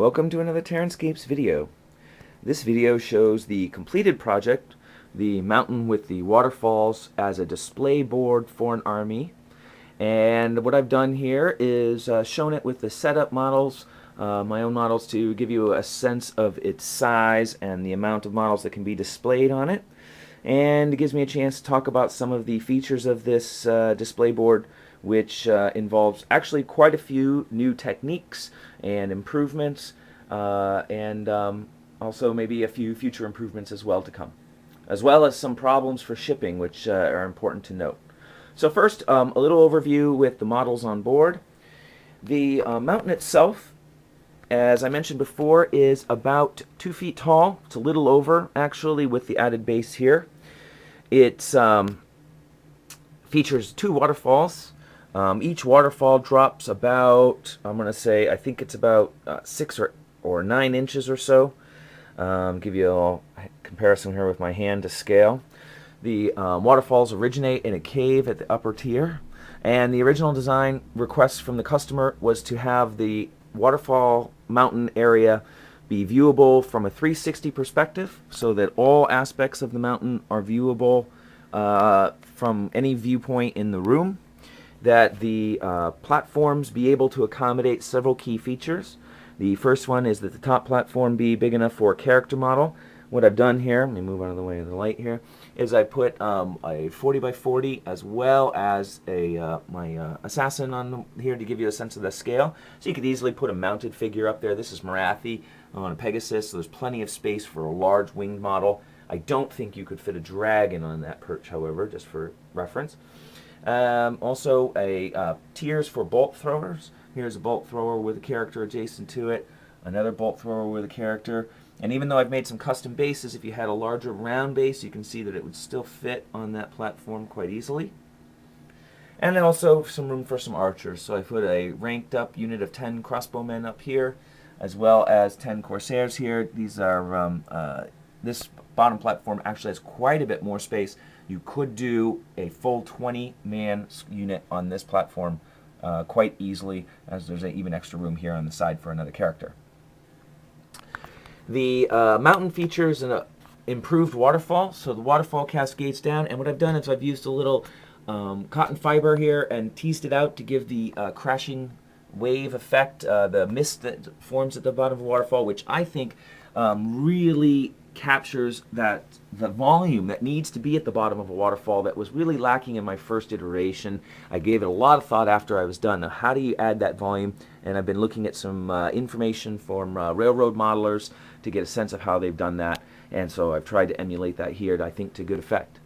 Welcome to another TerranScapes video. This video shows the completed project, the mountain with the waterfalls as a display board for an army. And what I've done here is shown it with the setup models, my own models, to give you a sense of its size and the amount of models that can be displayed on it. And it gives me a chance to talk about some of the features of this display board, which involves actually quite a few new techniques and improvements, and also maybe a few future improvements as well to come, as well as some problems for shipping, which are important to note. So first, a little overview with the models on board. The mountain itself, as I mentioned before, is about 2 feet tall. It's a little over, actually, with the added base here. It features 2 waterfalls. Each waterfall drops about, I'm going to say, I think it's about 6 or 9 inches or so. Give you a comparison here with my hand to scale. The waterfalls originate in a cave at the upper tier, and the original design request from the customer was to have the waterfall mountain area be viewable from a 360 perspective, so that all aspects of the mountain are viewable from any viewpoint in the room, that the platforms be able to accommodate several key features. The first one is that the top platform be big enough for a character model. What I've done here, let me move out of the way of the light here, is I put a 40 by 40 as well as my assassin on here to give you a sense of the scale. So you could easily put a mounted figure up there. This is Marathi on a Pegasus, so there's plenty of space for a large winged model. I don't think you could fit a dragon on that perch, however, just for reference. Also, tiers for bolt throwers. Here's a bolt thrower with a character adjacent to it, another bolt thrower with a character. And even though I've made some custom bases, if you had a larger round base, you can see that it would still fit on that platform quite easily. And then also some room for some archers. So I put a ranked up unit of 10 crossbowmen up here, as well as 10 corsairs here. These are, this bottom platform actually has quite a bit more space. You could do a full 20-man unit on this platform quite easily, as there's even extra room here on the side for another character. The mountain features an improved waterfall, so the waterfall cascades down, and what I've done is I've used a little cotton fiber here and teased it out to give the crashing wave effect, the mist that forms at the bottom of the waterfall, which I think really captures the volume that needs to be at the bottom of a waterfall that was really lacking in my first iteration. I gave it a lot of thought after I was done. Now, how do you add that volume? And I've been looking at some information from railroad modelers to get a sense of how they've done that, and so I've tried to emulate that here, I think, to good effect.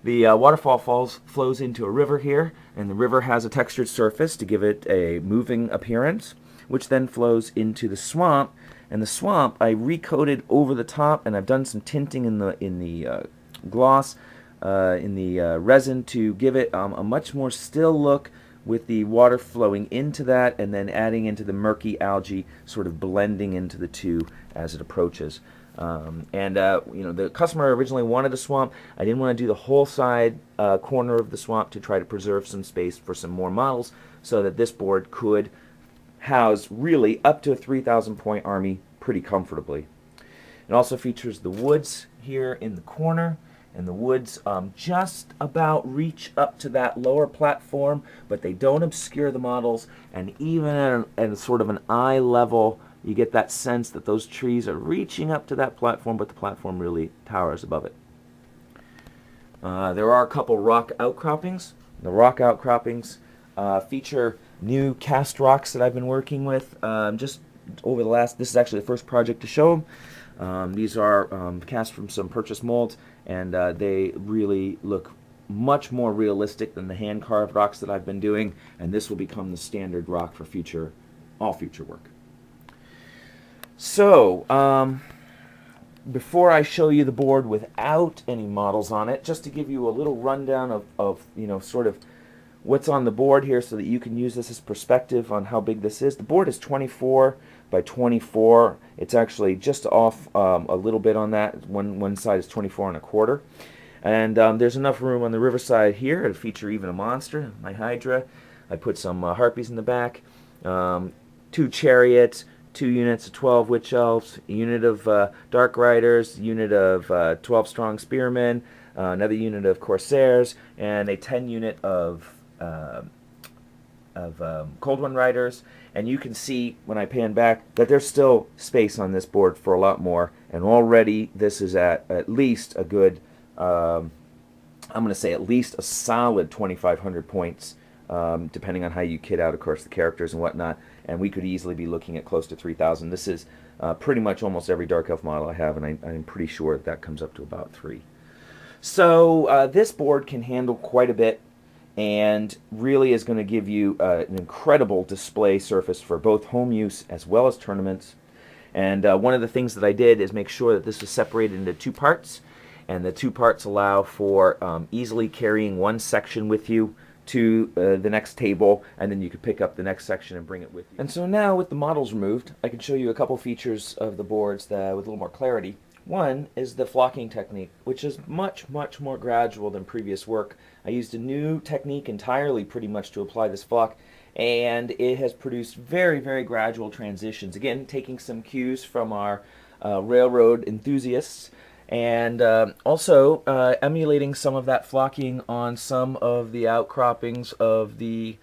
The waterfall flows into a river here, and the river has a textured surface to give it a moving appearance, which then flows into the swamp. And the swamp I recoated over the top, and I've done some tinting in the gloss, in the resin, to give it a much more still look, with the water flowing into that and then adding into the murky algae, sort of blending into the two as it approaches. The customer originally wanted a swamp. I didn't want to do the whole side corner of the swamp to try to preserve some space for some more models, so that this board could house really up to a 3,000 point army pretty comfortably. It also features the woods here in the corner, and the woods just about reach up to that lower platform, but they don't obscure the models, and even at sort of an eye level, you get that sense that those trees are reaching up to that platform, but the platform really towers above it. There are a couple rock outcroppings. The rock outcroppings feature new cast rocks that I've been working with just over the last, this is actually the first project to show them. These are cast from some purchased molds, and they really look much more realistic than the hand-carved rocks that I've been doing, and this will become the standard rock for all future work. So, before I show you the board without any models on it, just to give you a little rundown of sort of what's on the board here, so that you can use this as perspective on how big this is. The board is 24 by 24. It's actually just off a little bit on that. One side is 24 1/4. And there's enough room on the riverside here to feature even a monster, my Hydra. I put some harpies in the back, 2 chariots, 2 units of 12 Witch Elves, a unit of Dark Riders, a unit of 12 Strong Spearmen, another unit of Corsairs, and a 10 unit of Cold One Riders. And you can see when I pan back that there's still space on this board for a lot more, and already this is at least a good, I'm going to say at least a solid 2,500 points, depending on how you kit out, of course, the characters and whatnot, and we could easily be looking at close to 3,000. This is pretty much almost every Dark Elf model I have, and I'm pretty sure that comes up to about 3. So this board can handle quite a bit, and really is going to give you an incredible display surface for both home use as well as tournaments. And one of the things that I did is make sure that this was separated into 2 parts, and the 2 parts allow for easily carrying one section with you to the next table, and then you could pick up the next section and bring it with you. And so now, with the models removed, I can show you a couple features of the boards with a little more clarity. One is the flocking technique, which is much, much more gradual than previous work. I used a new technique entirely pretty much to apply this flock, and it has produced very, very gradual transitions. Again, taking some cues from our railroad enthusiasts, and also emulating some of that flocking on some of the outcroppings of the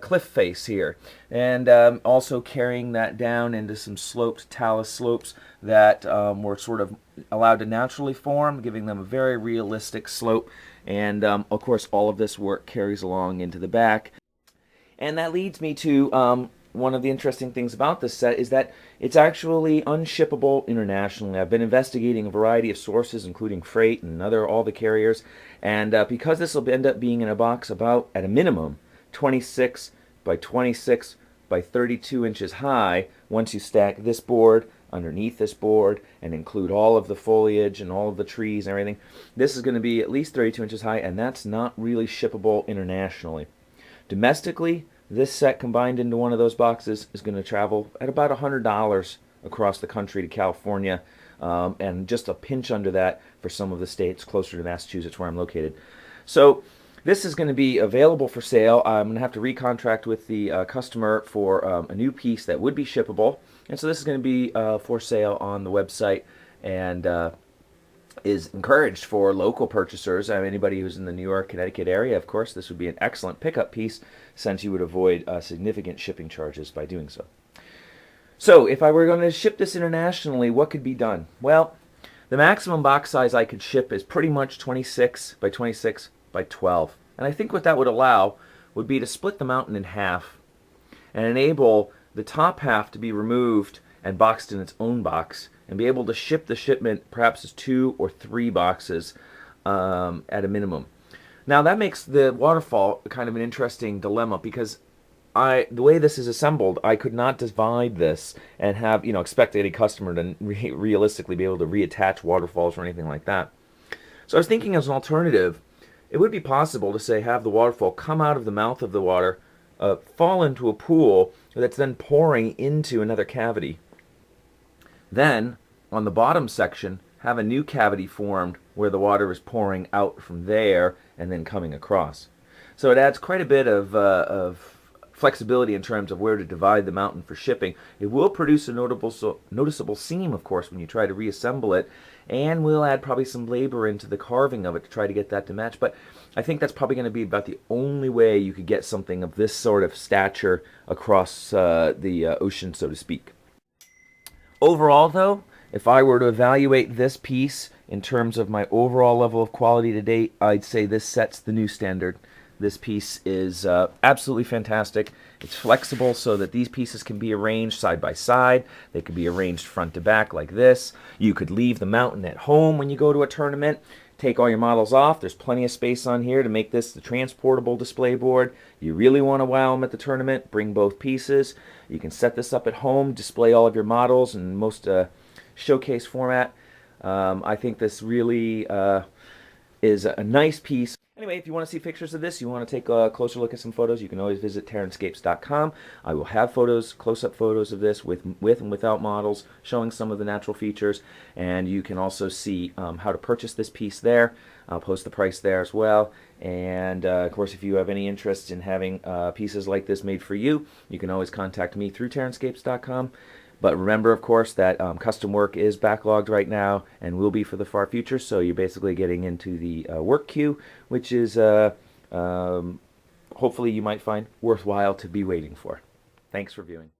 cliff face here, and also carrying that down into some sloped talus slopes that were sort of allowed to naturally form, giving them a very realistic slope. And of course, all of this work carries along into the back. And that leads me to one of the interesting things about this set is that it's actually unshippable internationally. I've been investigating a variety of sources, including freight and all the carriers, and because this will end up being in a box about, at a minimum, 26 by 26 by 32 inches high, once you stack this board underneath this board and include all of the foliage and all of the trees and everything, this is going to be at least 32 inches high, and that's not really shippable internationally. Domestically, this set combined into one of those boxes is going to travel at about $100 across the country to California, and just a pinch under that for some of the states closer to Massachusetts where I'm located. So this is going to be available for sale. I'm going to have to recontract with the customer for a new piece that would be shippable. And so this is going to be for sale on the website, and is encouraged for local purchasers. Anybody who's in the New York, Connecticut area, of course, this would be an excellent pickup piece, since you would avoid significant shipping charges by doing so. So if I were going to ship this internationally, what could be done? Well, the maximum box size I could ship is pretty much 26 by 26 by 12. And I think what that would allow would be to split the mountain in half and enable the top half to be removed and boxed in its own box, and be able to ship the shipment perhaps as 2 or 3 boxes at a minimum. Now that makes the Waterfall kind of an interesting dilemma, because the way this is assembled, I could not divide this and have, expect any customer to realistically be able to reattach waterfalls or anything like that. So I was thinking, as an alternative, it would be possible to say have the waterfall come out of the mouth of the water, fall into a pool that's then pouring into another cavity. Then, on the bottom section, have a new cavity formed where the water is pouring out from there and then coming across. So it adds quite a bit of flexibility in terms of where to divide the mountain for shipping. It will produce a noticeable seam, of course, when you try to reassemble it, and we'll add probably some labor into the carving of it to try to get that to match. But I think that's probably going to be about the only way you could get something of this sort of stature across the ocean, so to speak. Overall, though, if I were to evaluate this piece in terms of my overall level of quality to date, I'd say this sets the new standard. This piece is absolutely fantastic. It's flexible so that these pieces can be arranged side by side. They could be arranged front to back like this. You could leave the mountain at home when you go to a tournament. Take all your models off. There's plenty of space on here to make this the transportable display board. You really want to wow them at the tournament, bring both pieces. You can set this up at home, display all of your models in most showcase format. I think this really is a nice piece. Anyway, if you want to see pictures of this, you want to take a closer look at some photos, you can always visit TerranScapes.com. I will have photos, close-up photos of this with and without models, showing some of the natural features, and you can also see how to purchase this piece there. I'll post the price there as well. And of course, if you have any interest in having pieces like this made for you, you can always contact me through TerranScapes.com. But remember, of course, that custom work is backlogged right now and will be for the far future. So you're basically getting into the work queue, which is hopefully you might find worthwhile to be waiting for. Thanks for viewing.